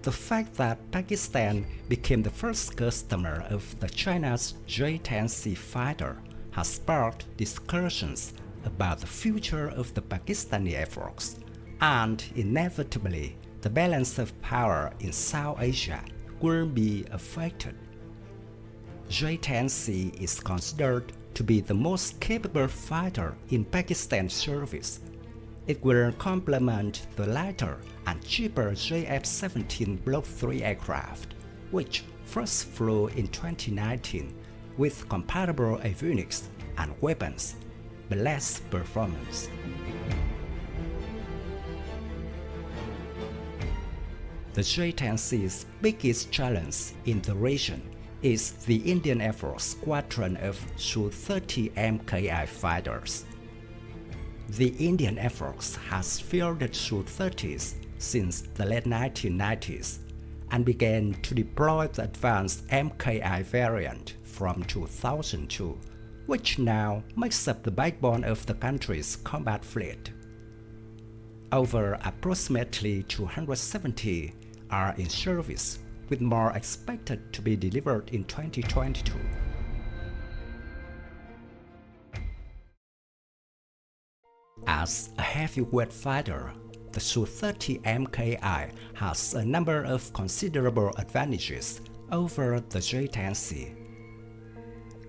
The fact that Pakistan became the first customer of the China's J-10C fighter has sparked discussions about the future of the Pakistani Air Force, and inevitably, the balance of power in South Asia will be affected. J-10C is considered to be the most capable fighter in Pakistan's service. It will complement the lighter and cheaper JF-17 Block III aircraft, which first flew in 2019 with compatible avionics and weapons, but less performance. The J-10C's biggest challenge in the region is the Indian Air Force squadron of Su-30MKI fighters. The Indian Air Force has fielded Su-30s since the late 1990s and began to deploy the advanced MKI variant from 2002, which now makes up the backbone of the country's combat fleet. Over approximately 270 are in service, with more expected to be delivered in 2022. As a heavyweight fighter, the Su-30MKI has a number of considerable advantages over the J-10C.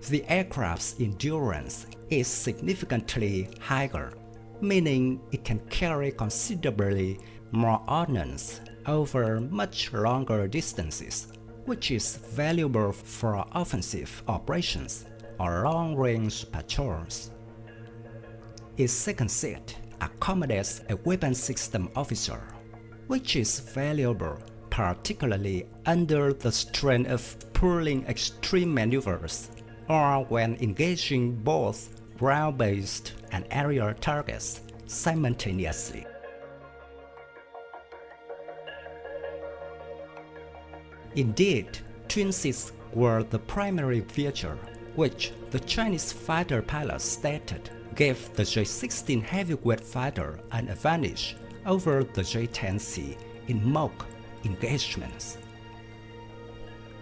The aircraft's endurance is significantly higher, meaning it can carry considerably more ordnance over much longer distances, which is valuable for offensive operations or long-range patrols. Its second seat accommodates a weapon system officer, which is valuable particularly under the strain of pulling extreme maneuvers or when engaging both ground-based and aerial targets simultaneously. Indeed, twin seats were the primary feature, which the Chinese fighter pilots stated gave the J-16 heavyweight fighter an advantage over the J-10C in mock engagements.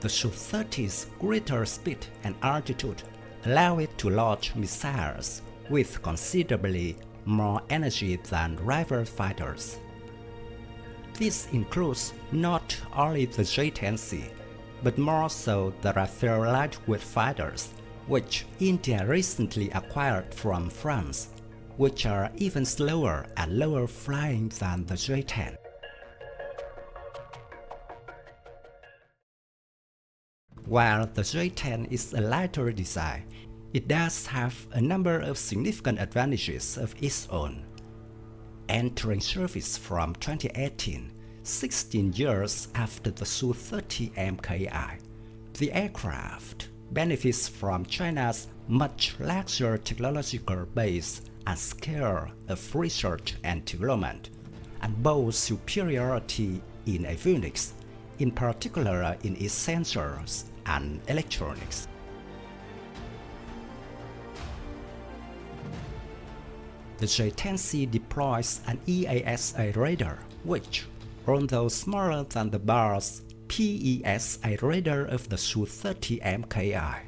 The Su-30's greater speed and altitude allow it to launch missiles with considerably more energy than rival fighters. This includes not only the J-10C, but more so the Prevail lightweight fighters, which India recently acquired from France, which are even slower and lower flying than the J-10. While the J-10 is a lighter design, it does have a number of significant advantages of its own. Entering service from 2018, 16 years after the Su-30MKI, the aircraft benefits from China's much larger technological base and scale of research and development, and boasts superiority in avionics, in particular in its sensors and electronics. The J-10C deploys an EASA radar, which, although smaller than the BAR's PESA radar of the Su-30MKI,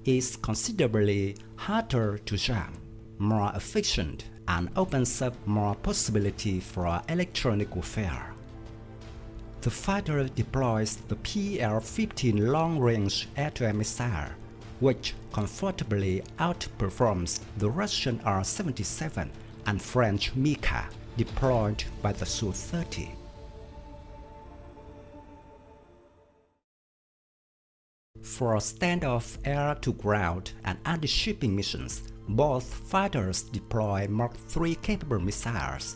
is considerably harder to jam, more efficient, and opens up more possibility for electronic warfare. The fighter deploys the PL-15 long-range air-to-air missile, which comfortably outperforms the Russian R-77 and French Mika deployed by the Su-30. For standoff air-to-ground and anti-shipping missions, both fighters deploy Mark III capable missiles.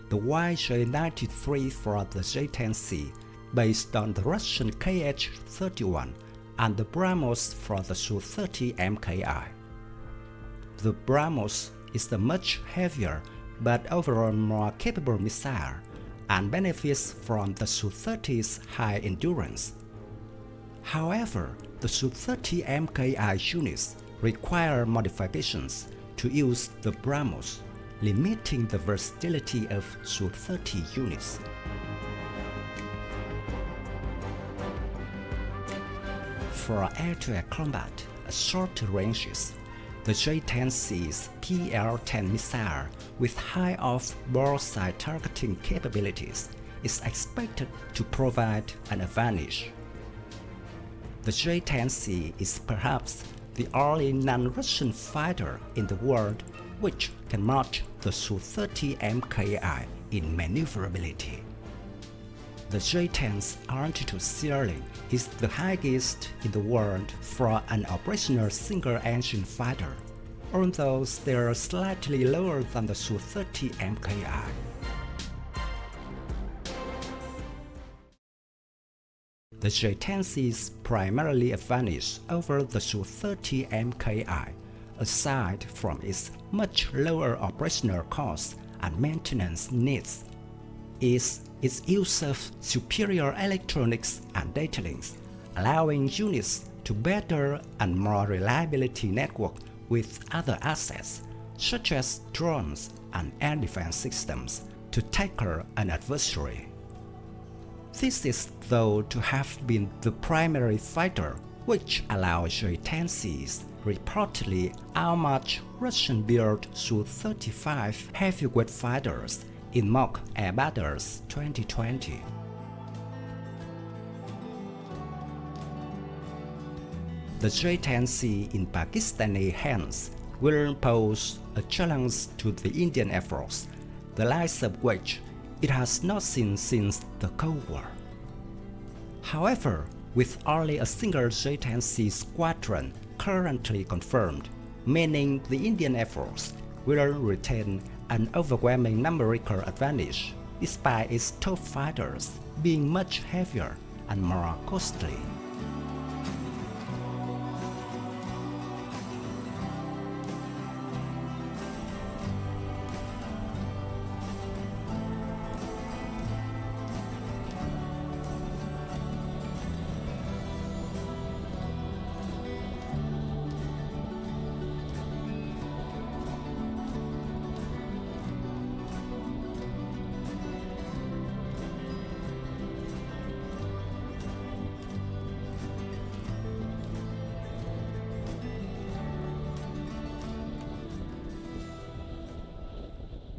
The YJ-93 for the J-10C, based on the Russian KH-31, and the BrahMos for the Su-30MKI. The BrahMos is the much heavier but overall more capable missile and benefits from the Su-30's high endurance. However, the Su-30MKI units require modifications to use the BrahMos, limiting the versatility of Su-30 units. for air-to-air combat at shorter ranges. The J-10C's PL-10 missile, with high off-broadside targeting capabilities, is expected to provide an advantage. The J-10C is perhaps the only non-Russian fighter in the world which can match the Su-30MKI in maneuverability. The J-10's altitude ceiling is the highest in the world for an operational single-engine fighter, although still slightly lower than the Su-30MKI. The J-10C's primarily advantage over the Su-30MKI, aside from its much lower operational costs and maintenance needs, is its use of superior electronics and data links, allowing units to better and more reliability network with other assets, such as drones and air defense systems, to tackle an adversary. This is thought to have been the primary fighter which allowed J-10Cs reportedly outmatch Russian-built Su-35 heavyweight fighters in mock air battles 2020. The J-10C in Pakistani hands will pose a challenge to the Indian Air Force, the likes of which it has not seen since the Cold War. However, with only a single J-10C squadron currently confirmed, meaning the Indian Air Force will retain an overwhelming numerical advantage, despite its top fighters being much heavier and more costly.